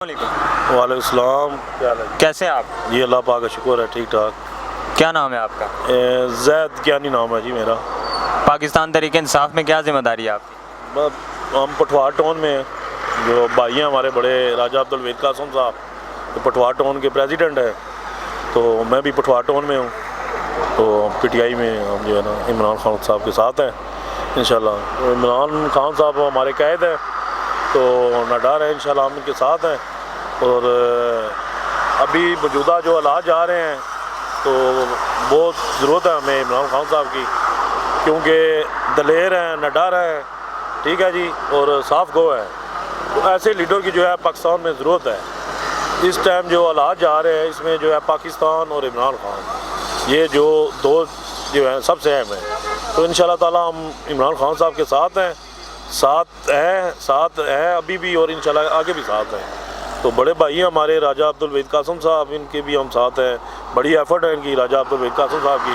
वालेकुम सलाम। क्या हाल है? कैसे हैं आप? जी अल्लाह पाक का शुक्र है, ठीक ठाक। क्या नाम है आपका? जैद ज्ञानी नाम है जी मेरा। पाकिस्तान तहरीक इंसाफ में क्या जिम्मेदारी है आपकी? हम पठवार टाउन में हैं। जो भाई हैं हमारे बड़े राजा अब्दुल वेद कासम साहब, तो पठवार टाउन के प्रेसिडेंट हैं, तो मैं भी पठवार टाउन में हूँ। तो PTI में हम जो है ना इमरान खान साहब के साथ हैं इंशाल्लाह। तो इमरान खान साहब हमारे कैद हैं, तो न डर है, इंशाल्लाह हम उनके साथ हैं। और अभी मौजूदा जो हालात जा रहे हैं, तो बहुत ज़रूरत है हमें इमरान खान साहब की, क्योंकि दलेर हैं, न डर है, ठीक है जी, और साफ गो है। तो ऐसे लीडर की जो है पाकिस्तान में ज़रूरत है। इस टाइम जो हालात जा रहे हैं, इसमें जो है पाकिस्तान और इमरान खान, ये जो दो जो है सबसे अहम है। तो इंशाल्लाह ताला हम इमरान खान साहब के साथ हैं, साथ हैं अभी भी, और इंशाल्लाह आगे भी साथ हैं। तो बड़े भाई हैं हमारे राजा अब्दुल वेद कासम साहब, इनके भी हम साथ हैं। बड़ी एफर्ट है इनकी, राजा अब्दुल वेद कासम साहब की।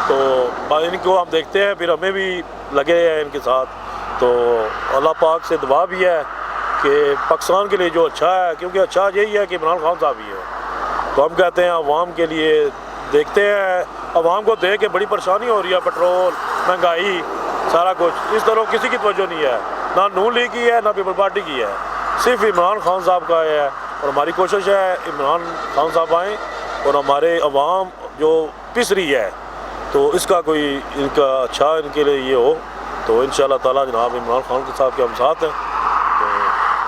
तो इनको हम देखते हैं, फिर हमें भी लगे हैं इनके साथ। तो अल्लाह पाक से दुआ भी है कि पाकिस्तान के लिए जो अच्छा है, क्योंकि अच्छा यही है कि इमरान खान साहब ही है। तो हम कहते हैं अवाम के लिए देखते हैं, अवाम को देख के बड़ी परेशानी हो रही है, पेट्रोल, महंगाई, सारा कुछ। इस तरह किसी की तवज्जो नहीं है, ना नून लीग की है, ना पीपल पार्टी की है, सिर्फ इमरान खान साहब का है। और हमारी कोशिश है इमरान खान साहब आएँ, और हमारे अवाम जो पिस रही है, तो इसका कोई इनका अच्छा इनके लिए ये हो। तो इंशाल्लाह ताला जनाब इमरान खान साहब के हम साथ हैं। तो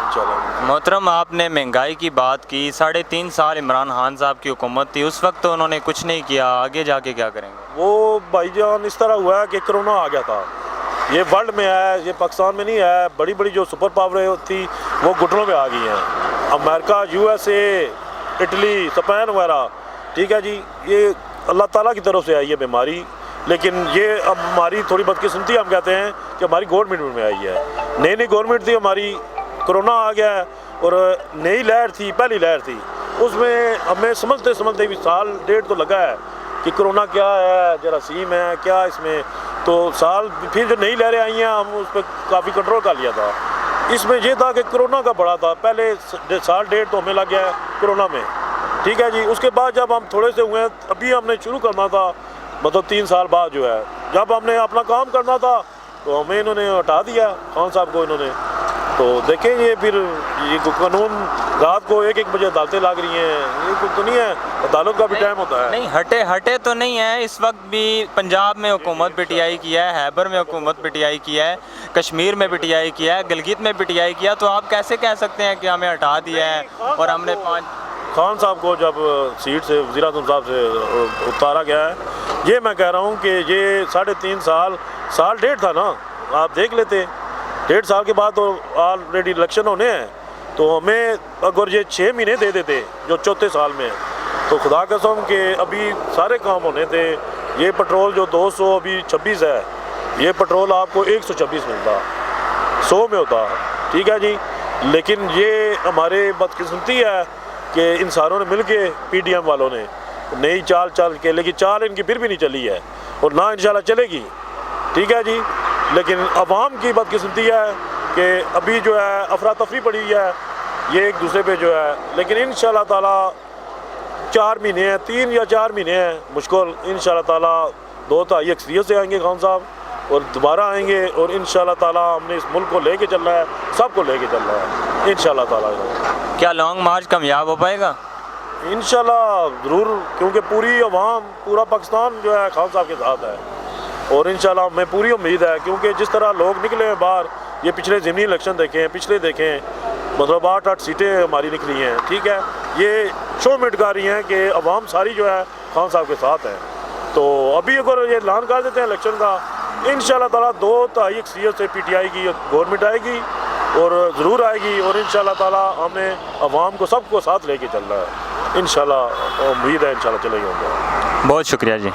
इंशाल्लाह। मोहतरम, आपने महंगाई की बात की। 3.5 साल इमरान खान साहब की हुकूमत थी, उस वक्त तो उन्होंने कुछ नहीं किया, आगे जाके क्या करेंगे? वो भाईजान इस तरह हुआ है कि कोरोना आ गया था। ये वर्ल्ड में है, ये पाकिस्तान में नहीं है। बड़ी बड़ी जो सुपर पावर थी वो घुटनों में आ गई हैं। अमेरिका, USA, इटली, स्पेन वगैरह, ठीक है जी। ये अल्लाह ताला की तरफ से आई है बीमारी, लेकिन ये अब हमारी थोड़ी बदकिस्मती हम कहते हैं कि हमारी गवर्नमेंट में आई है। नई गवर्नमेंट थी हमारी, कोरोना आ गया है, और नई लहर थी, पहली लहर थी, उसमें हमें समझते भी साल डेढ़ तो लगा है कि कोरोना क्या है, जरासीम है क्या इसमें। तो साल फिर जो नई लहरें आई हैं, हम उस पर काफ़ी कंट्रोल कर लिया था। इसमें यह था कि कोरोना का बड़ा था, पहले साल डेढ़ तो हमें लग गया है कोरोना में, ठीक है जी। उसके बाद जब हम थोड़े से हुए, अभी हमने शुरू करना था, मतलब 3 साल बाद जो है, जब हमने अपना काम करना था, तो हमें इन्होंने हटा दिया, खान साहब को इन्होंने। तो देखेंगे फिर ये कानून रात को 1-1 बजे अदालतें लग रही हैं, ये कुछ तो नहीं है, अदालत का भी टाइम होता है। नहीं, हटे तो नहीं है। इस वक्त भी पंजाब में हुकूमत PTI किया है, हैबर में हुकूमत PTI किया है, कश्मीर में PTI किया है, गिलगित में PTI किया। तो आप कैसे कह सकते हैं कि हमें हटा दिया है और हमने खान साहब को जब सीट से वज़ीर आज़म साहब से उतारा गया है, ये मैं कह रहा हूँ कि ये 3.5 साल डेढ़ था ना, आप देख लेते। 1.5 साल के बाद तो ऑलरेडी इलेक्शन होने हैं, तो हमें अगर ये 6 महीने दे देते जो चौथे साल में, तो खुदा कसम के अभी सारे काम होने थे। ये पेट्रोल जो 200 अभी 26 है, ये पेट्रोल आपको 126 मिलता, 100 में होता, ठीक है जी। लेकिन ये हमारे बदकिस्मती है कि इन सारों ने मिल के PDM वालों ने नई चाल के, लेकिन चाल इनकी फिर भी नहीं चली है, और ना इंशाल्लाह चलेगी, ठीक है जी। लेकिन अवाम की बदकिस्मती है कि अभी जो है अफरा तफरी पड़ी है, ये एक दूसरे पे जो है। लेकिन इंशाल्लाह ताला 4 महीने हैं, 3 या 4 महीने हैं मुश्किल। इंशाल्लाह ताला 2 ताई अक्सरियत से आएंगे खान साहब, और दोबारा आएंगे, और इंशाल्लाह ताला हमने इस मुल्क को लेके चलना है, सबको लेके चलना है इंशाल्लाह ताला। क्या लॉन्ग मार्च कामयाब हो पाएगा? इंशाल्लाह ज़रूर, क्योंकि पूरी अवाम, पूरा पाकिस्तान जो है खान साहब के साथ है, और इंशाल्लाह हमें पूरी उम्मीद है। क्योंकि जिस तरह लोग निकले हैं बाहर, ये पिछले ज़िमनी इलेक्शन देखें, पिछले देखें, मतलब 8-8 सीटें हमारी निकली हैं, ठीक है। ये शो मिट कर रही हैं कि अवाम सारी जो है खान साहब के साथ है। तो अभी अगर ये ऐलान कर देते हैं इलेक्शन का, इंशाल्लाह ताला 2 ताई अक्सरियत से PTI की गवर्नमेंट आएगी, और ज़रूर आएगी, और इंशाल्लाह ताला हमने अवाम को सबको साथ लेके चलना है। इंशाल्लाह उम्मीद है इंशाल्लाह चलेगी। बहुत शुक्रिया जी।